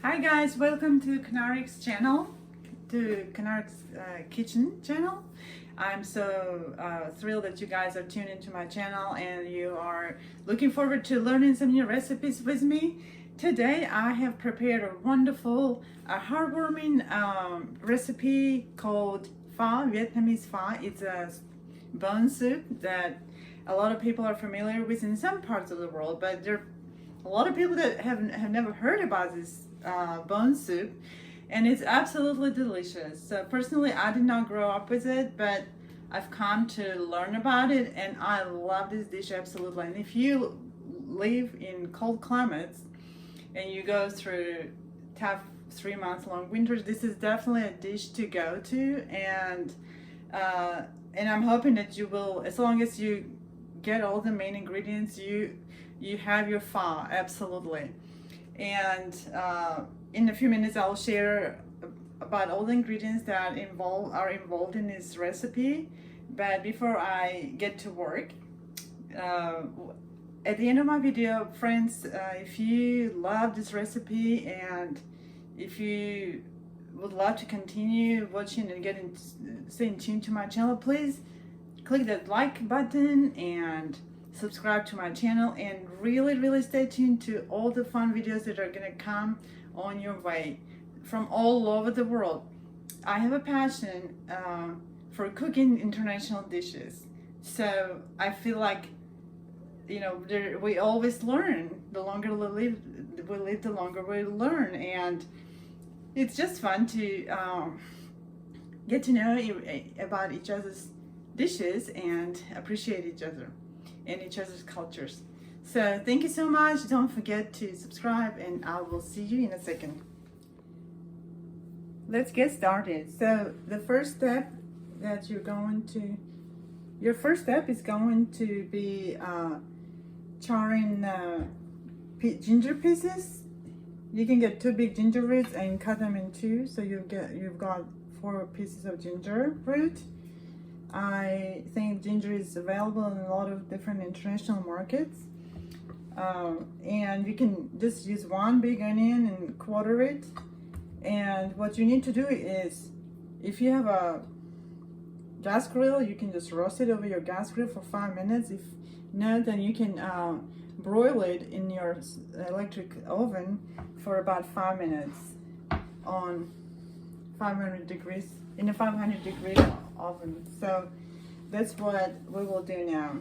Hi guys, welcome to Kanarik's channel, to Kanarik's kitchen channel. I'm so thrilled that you guys are tuned into my channel and you are looking forward to learning some new recipes with me. Today I have prepared a wonderful, heartwarming recipe called pho, Vietnamese pho. It's a bone soup that a lot of people are familiar with in some parts of the world, but there are a lot of people that have never heard about this bone soup, and it's absolutely delicious. So personally, I did not grow up with it, but I've come to learn about it, and I love this dish absolutely. And if you live in cold climates and you go through tough 3 month long winters, this is definitely a dish to go to. And I'm hoping that you will, as long as you get all the main ingredients, you have your pho absolutely. And in a few minutes I'll share about all the ingredients that are involved in this recipe. But before I get to work, at the end of my video, friends, if you love this recipe and if you would love to continue watching and stay in tune to my channel, please click that like button and subscribe to my channel, and really stay tuned to all the fun videos that are gonna come on your way from all over the world. I have a passion for cooking international dishes, so I feel like, you know, we always learn. The longer we live, the longer we learn, and it's just fun to get to know about each other's dishes and appreciate each other and each other's cultures. So thank you so much. Don't forget to subscribe, and I will see you in a second. Let's get started. So the first step that your first step is going to be charring ginger pieces. You can get 2 big ginger roots and cut them in 2, so you've got 4 pieces of ginger root. I think ginger is available in a lot of different international markets, and you can just use 1 big onion and quarter it. And what you need to do is, if you have a gas grill, you can just roast it over your gas grill for 5 minutes. If not, then you can broil it in your electric oven for about 5 minutes on 500 degrees, in a 500 degree oven. So that's what we will do now.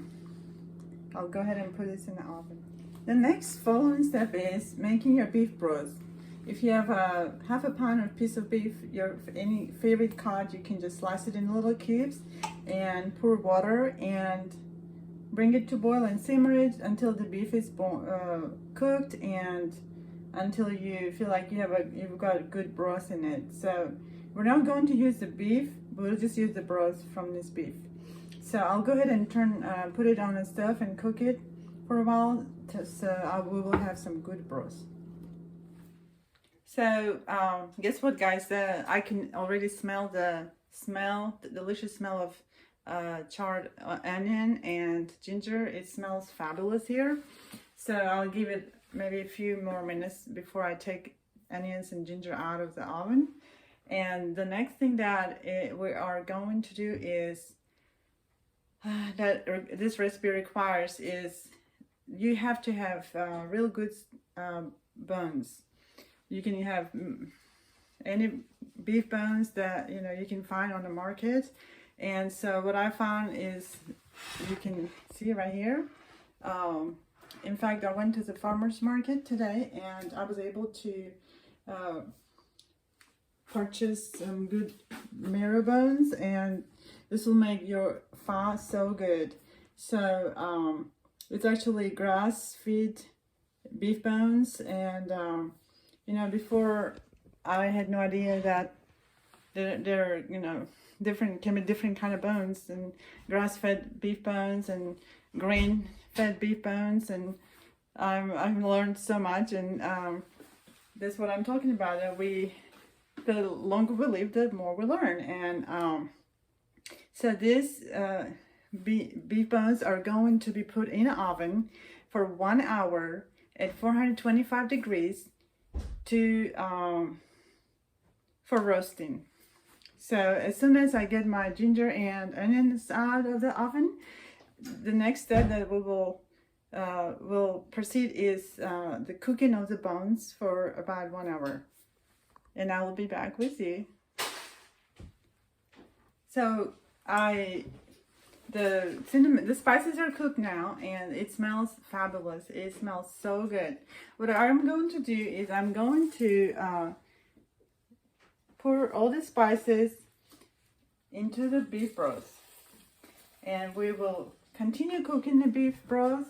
I'll go ahead and put this in the oven. The next following step is making your beef broth. If you have a half a pound or piece of beef, your any favorite cut, you can just slice it in little cubes and pour water and bring it to boil and simmer it until the beef is cooked, and until you feel like you've got a good broth in it. So we're not going to use the beef, we'll just use the broth from this beef. So I'll go ahead and put it on the stove and cook it for a while, so we will have some good broth. So guess what, guys? I can already smell the delicious smell of charred onion and ginger. It smells fabulous here. So I'll give it maybe a few more minutes before I take onions and ginger out of the oven. And the next thing that we are going to do is that this recipe requires is you have to have real good bones. You can have any beef bones that you can find on the market. And so what I found is, you can see right here. In fact, I went to the farmer's market today and I was able to purchase some good marrow bones, and this will make your pho so good. So it's actually grass-fed beef bones, and before I had no idea that there can be different kind of bones, and grass-fed beef bones and grain-fed beef bones, and I've learned so much, and that's what I'm talking about. That the longer we live, the more we learn. And so these beef bones are going to be put in an oven for 1 hour at 425 degrees to for roasting. So as soon as I get my ginger and onions out of the oven, the next step that we will proceed is the cooking of the bones for about 1 hour, and I will be back with you. So the spices are cooked now, and it smells fabulous. It smells so good. What I'm going to do is I'm going to pour all the spices into the beef broth, and we will continue cooking the beef broth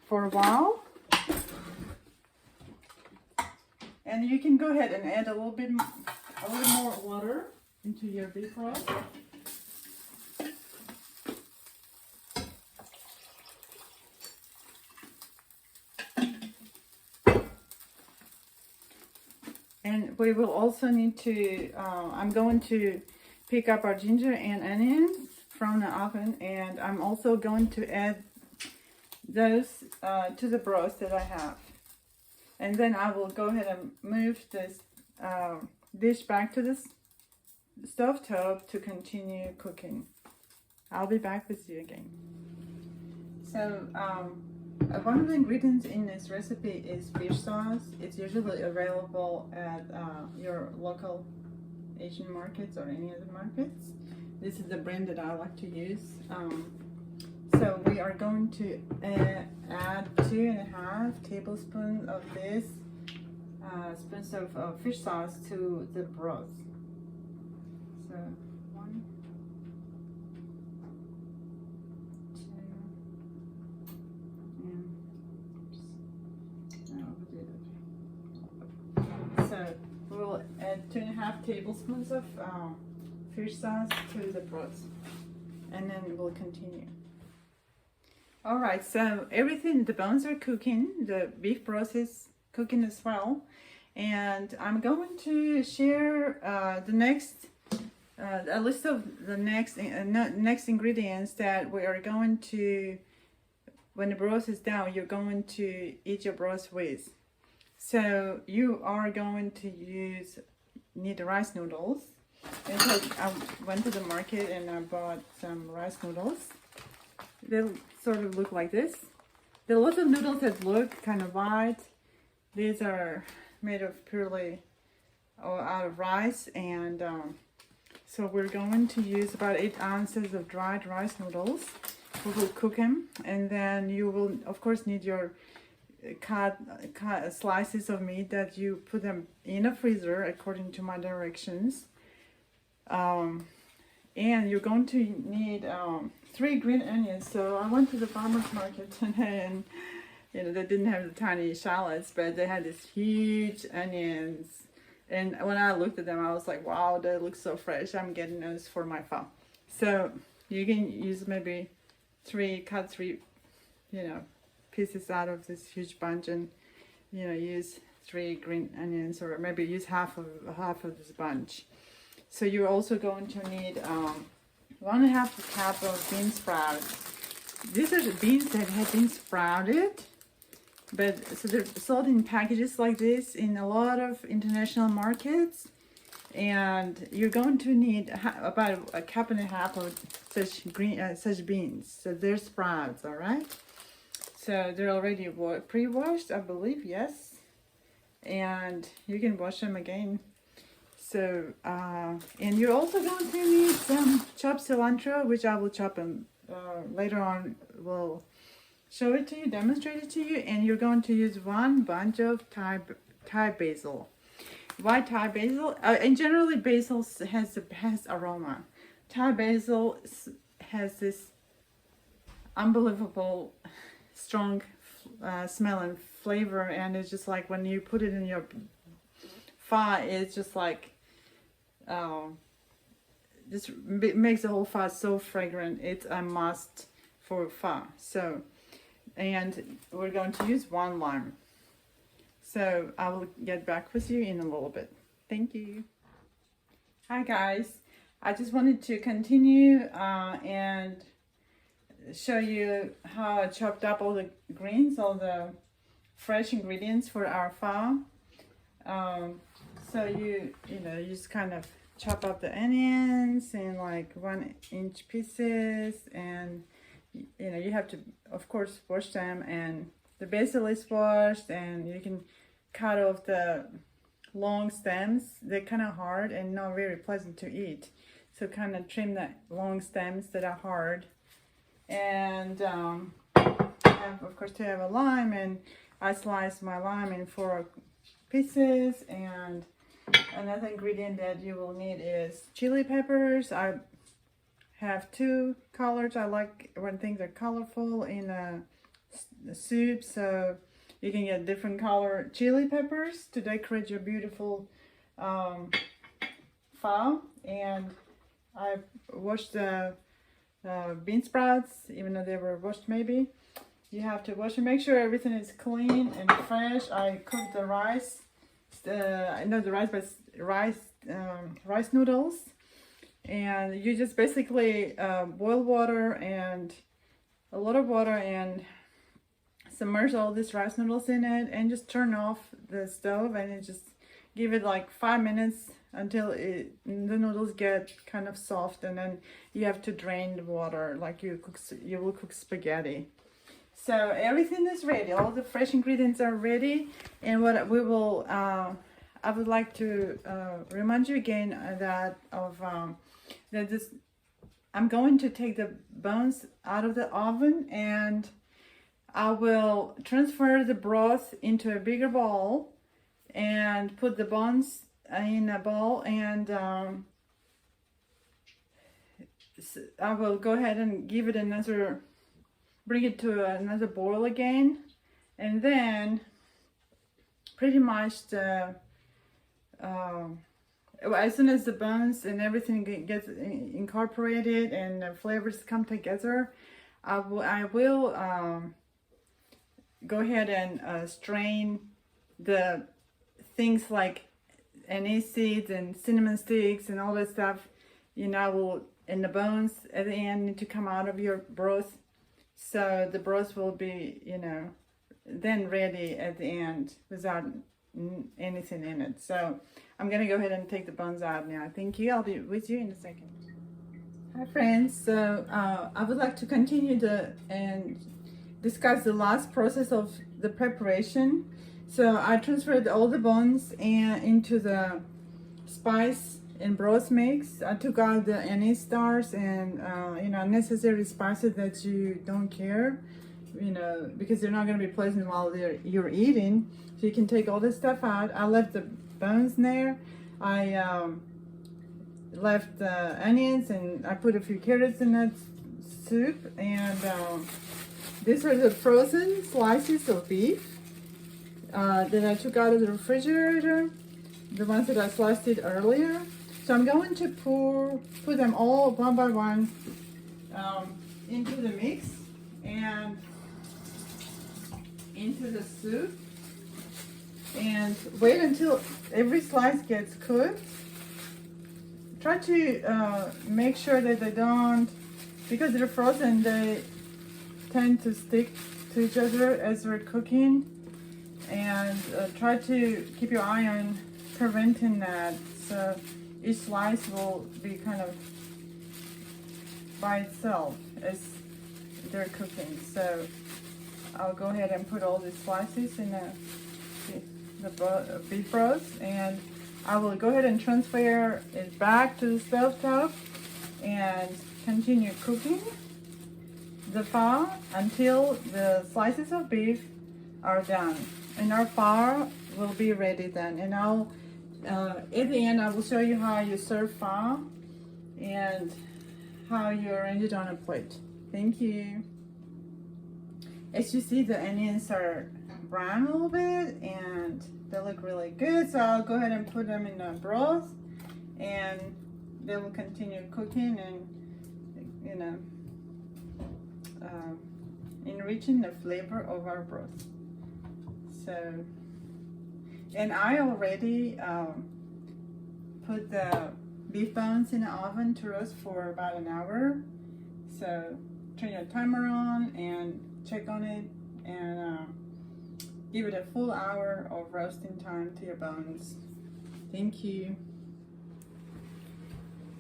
for a while. And you can go ahead and add a little more water into your beef broth. And we will also need to, I'm going to pick up our ginger and onions from the oven, and I'm also going to add those to the broth that I have. And then I will go ahead and move this dish back to this stovetop to continue cooking. I'll be back with you again. So, one of the ingredients in this recipe is fish sauce. It's usually available at your local Asian markets or any other markets. This is the brand that I like to use. So we are going to add 2.5 tablespoons of this spoons of fish sauce to the broth. So 1, 2, and so we'll add 2.5 tablespoons of fish sauce to the broth, and then we'll continue. All right, so everything, the bones are cooking, the beef broth is cooking as well, and I'm going to share a list of the next ingredients that we are going to, when the broth is down, you're going to eat your broth with. So you are going to need rice noodles. And so I went to the market and I bought some rice noodles. They sort of look like this. There are lots of noodles that look kind of white. These are made of purely out of rice, and so we're going to use about 8 ounces of dried rice noodles. We will cook them, and then you will of course need your cut slices of meat that you put them in a freezer according to my directions. And you're going to need 3 green onions. So I went to the farmer's market today, and they didn't have the tiny shallots, but they had these huge onions. And when I looked at them, I was like, wow, they look so fresh. I'm getting those for my pho. So you can use maybe cut three pieces out of this huge bunch, and use 3 green onions, or maybe use half of this bunch. So you're also going to need 1.5 cup of bean sprouts. These are the beans that have been sprouted, but so they're sold in packages like this in a lot of international markets. And you're going to need about 1.5 cups of such beans. So they're sprouts, all right? So they're already pre-washed, I believe, yes. And you can wash them again. So, and you're also going to need some chopped cilantro, which I will chop them later on. We'll show it to you, demonstrate it to you. And you're going to use 1 bunch of Thai basil. Why Thai basil? And generally basil has aroma. Thai basil has this unbelievable strong smell and flavor, and it's just like when you put it in your pho, it's just like just makes the whole pho so fragrant. It's a must for pho. So, and we're going to use 1 lime. So I will get back with you in a little bit. Thank you. Hi guys, I just wanted to continue and show you how I chopped up all the greens, all the fresh ingredients for our pho. So you know, you just kind of chop up the onions in like 1-inch pieces, and you know, you have to of course wash them, and the basil is washed, and you can cut off the long stems. They're kind of hard and not very pleasant to eat, so kind of trim the long stems that are hard. And have, of course, to have a lime, and I slice my lime in 4 pieces. And another ingredient that you will need is chili peppers. I have 2 colors. I like when things are colorful in a soup, so you can get different color chili peppers to decorate your beautiful pho. And I washed the bean sprouts, even though they were washed. Maybe you have to wash and make sure everything is clean and fresh. I cooked the rice, not the rice, but rice noodles. And you just basically boil water, and a lot of water, and submerge all these rice noodles in it, and just turn off the stove, and it just give it like 5 minutes until the noodles get kind of soft, and then you have to drain the water like you will cook spaghetti. So everything is ready. All the fresh ingredients are ready, and what we will I would like to remind you again that I'm going to take the bones out of the oven, and I will transfer the broth into a bigger bowl and put the bones in a bowl, and I will go ahead and give it bring it to another boil again, and then pretty much as soon as the bones and everything gets incorporated and the flavors come together, I will go ahead and strain the things like anise seeds and cinnamon sticks and all that stuff, you know, and the bones at the end need to come out of your broth. So the broth will be, you know, then ready at the end without anything in it. So I'm gonna go ahead and take the bones out now. Thank you. I'll be with you in a second. Hi friends. So I would like to continue and discuss the last process of the preparation. So I transferred all the bones into the spice and broth mix. I took out the anise stars and you know, unnecessary spices that you don't care, you know, because they're not going to be pleasant while you're eating. So you can take all this stuff out. I left the bones there. I left the onions, and I put a few carrots in that soup. And these are the frozen slices of beef that I took out of the refrigerator, the ones that I sliced it earlier. So I'm going to put them all one by one into the mix and into the soup, and wait until every slice gets cooked. Try to make sure that they don't, because they're frozen, they tend to stick to each other as we're cooking, and try to keep your eye on preventing that. So each slice will be kind of by itself as they're cooking. So I'll go ahead and put all these slices in the beef broth, and I will go ahead and transfer it back to the stove top and continue cooking the pho until the slices of beef are done, and our pho will be ready then. And I'll at the end I will show you how you serve pho and how you arrange it on a plate. Thank you. As you see, the onions are brown a little bit and they look really good, so I'll go ahead and put them in the broth, and they will continue cooking and, you know, enriching the flavor of our broth. So, and I already put the beef bones in the oven to roast for about an hour. So turn your timer on and check on it, and give it a full hour of roasting time to your bones. Thank you.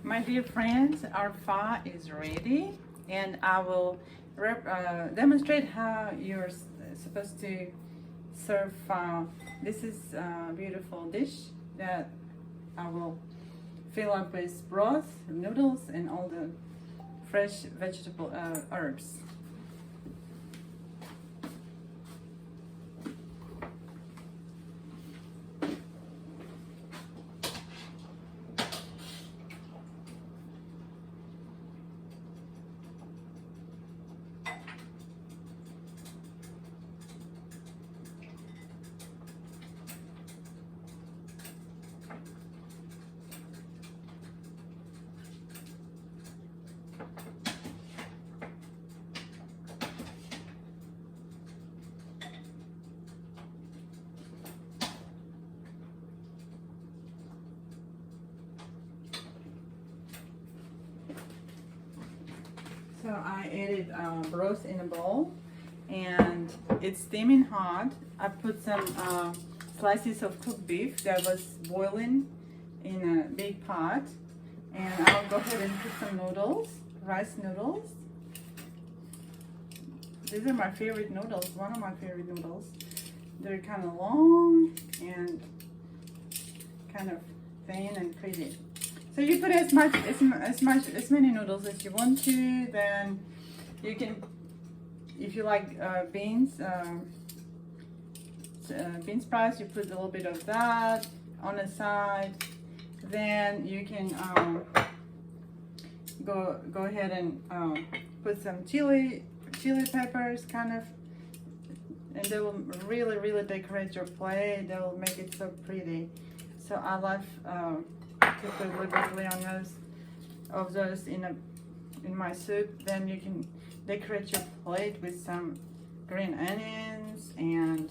My dear friends, our pho is ready, and I will demonstrate how you're supposed to serve pho. This is a beautiful dish that I will fill up with broth, noodles, and all the fresh vegetable herbs. So I added broth in a bowl, and it's steaming hot. I put some slices of cooked beef that was boiling in a big pot, and I'll go ahead and put some noodles, rice noodles. These are my favorite noodles, one of my favorite noodles. They're kind of long and kind of thin and pretty. So you put as many noodles as you want to. Then you can, if you like bean sprouts, you put a little bit of that on the side. Then you can go ahead and put some chili peppers, kind of, and they will really decorate your plate. They will make it so pretty. So I love to put a little bit of those in my soup. Then you can decorate your plate with some green onions, and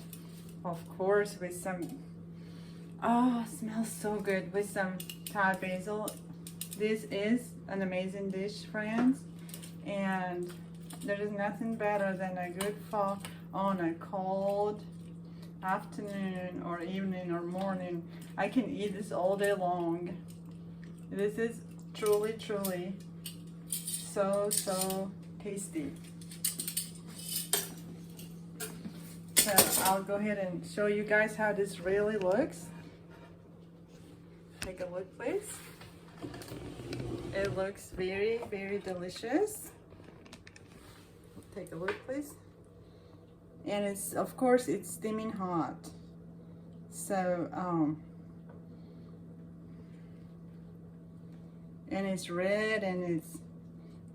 of course with some, oh, it smells so good, with some Thai basil. This is an amazing dish, friends, and there is nothing better than a good pho on a cold afternoon or evening or morning. I can eat this all day long. This is truly so tasty. So I'll go ahead and show you guys how this really looks. Take a look, please. It looks very delicious. Take a look, please. And it's, of course, it's steaming hot. So and it's red, and it's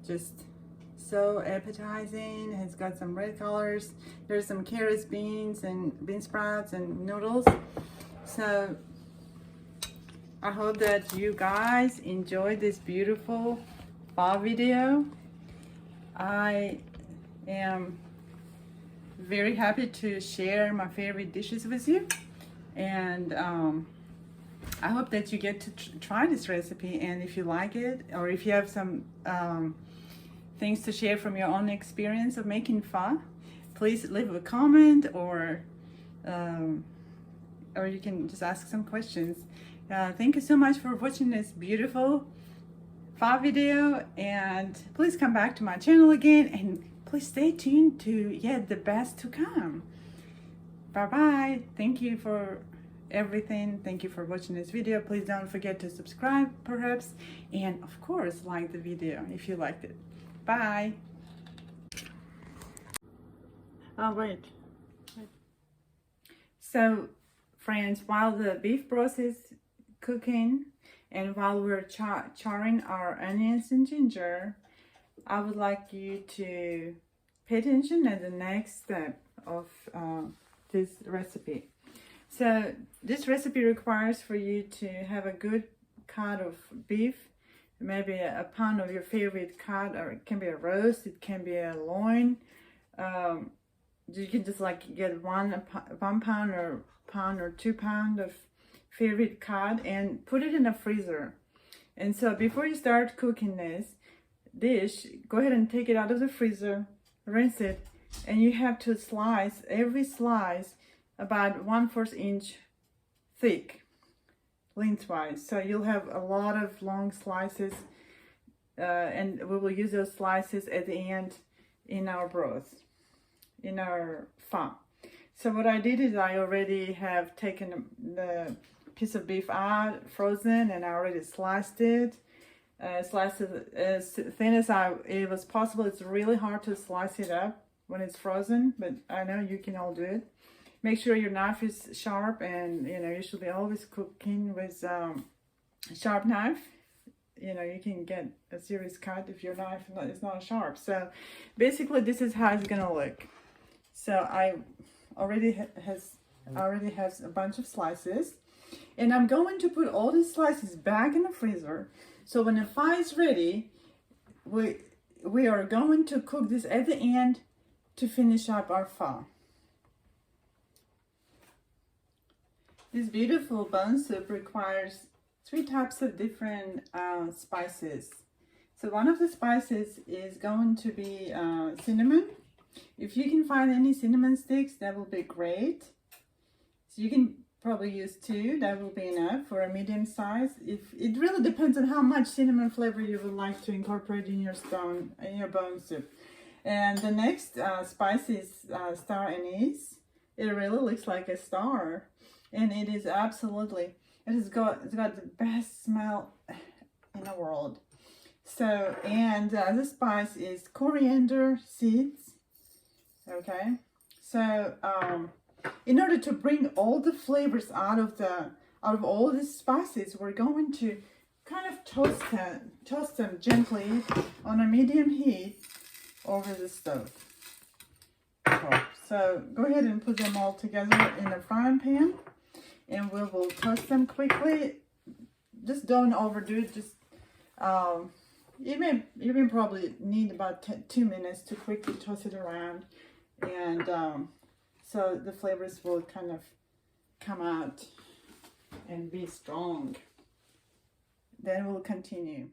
just so appetizing. It's got some red colors. There's some carrots, beans, and bean sprouts and noodles. So I hope that you guys enjoyed this beautiful pho video. I am very happy to share my favorite dishes with you, and I hope that you get to try this recipe, and if you like it, or if you have some things to share from your own experience of making pho, please leave a comment, or you can just ask some questions. Thank you so much for watching this beautiful pho video, and please come back to my channel again, and please stay tuned to yet the best to come. Bye bye. Thank you for everything. Thank you for watching this video. Please don't forget to subscribe, perhaps, and of course like the video if you liked it. Bye. Oh wait. So friends, while the beef broth is cooking, and while we're charring our onions and ginger, I would like you to pay attention at the next step of this recipe. So this recipe requires for you to have a good cut of beef, maybe a pound of your favorite cut, or it can be a roast, it can be a loin. You can just like get one pound or 2 pounds of favorite cut and put it in the freezer. And so before you start cooking this dish, go ahead and take it out of the freezer, rinse it, and you have to slice every slice about 1/4 inch thick lengthwise. So you'll have a lot of long slices, and we will use those slices at the end in our broth, in our pho. So what I did is I already have taken the piece of beef out, frozen, and I already sliced it. Sliced it as thin as it was possible. It's really hard to slice it up when it's frozen, but I know you can all do it. Make sure your knife is sharp, and you should be always cooking with sharp knife. You can get a serious cut if your knife is not sharp. So basically this is how it's gonna look. So I already has a bunch of slices, and I'm going to put all these slices back in the freezer. So when the pho is ready, we are going to cook this at the end to finish up our pho. This beautiful bone soup requires 3 types of different spices. So one of the spices is going to be cinnamon. If you can find any cinnamon sticks, that will be great. So you can probably use 2, that will be enough for a medium size. It really depends on how much cinnamon flavor you would like to incorporate in your bone soup. And the next spice is star anise. It really looks like a star, and it is absolutely, it's got the best smell in the world. So, and the spice is coriander seeds. Okay, so in order to bring all the flavors out of all these spices, we're going to kind of toast them gently on a medium heat over the stove. So go ahead and put them all together in a frying pan, and we will toast them quickly. Just don't overdo it. Just you may probably need about 2 minutes to quickly toss it around, and so the flavors will kind of come out and be strong. Then we'll continue.